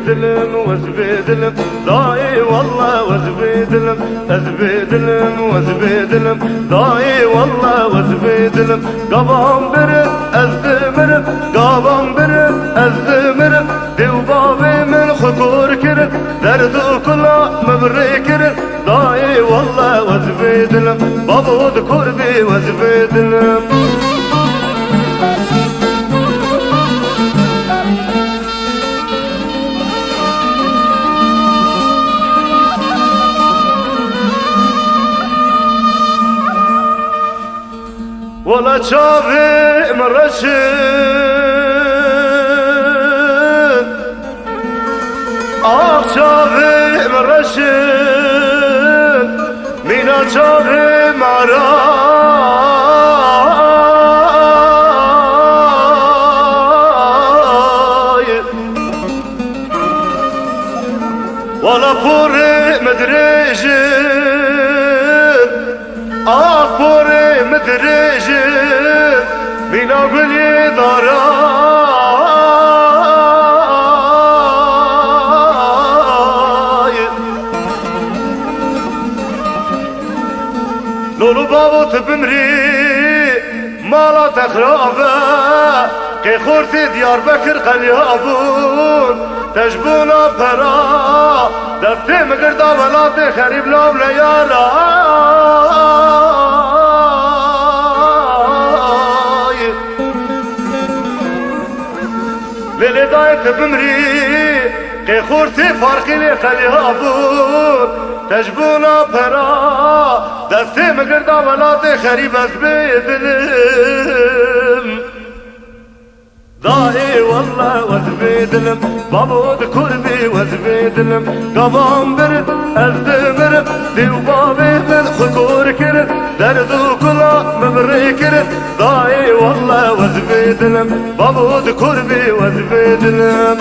وزبيدلم وزبيدلم ضاي والله وزبيدلم ازبيدلم وزبيدلم ضاي والله وزبيدلم قبام برد ازدمر قبام برد ازدمر ديو بابي من خطور كرد دردو كله مبري كرد ضاي والله وزبيدلم بابو ذكر بي وزبيدلم ولا شافي مرشد شافي مرشد مين شافي معراي ولا بوري مدريجد بوري مدريجد مين اقولي ضراي لولو بابو تبمري مالا تخرابه كي خورتي ديار بكر قليابون تجبونا برا دستي مقردا ولاتي خريب لوم ليالا ليلي دايت بمري كي خورتي فارقي لي خليابون تجبونا برا دستي مقردا ولاتي خريب ازبيدلم ضاي والله وزبيدلم بابو ذكر بي وزبيدلم قبام برد ازدمر ديو بابي من خطور كرد دردو كله مبري كرد ضاي والله وزبيدلم بابو ذكر بي وزبيدلم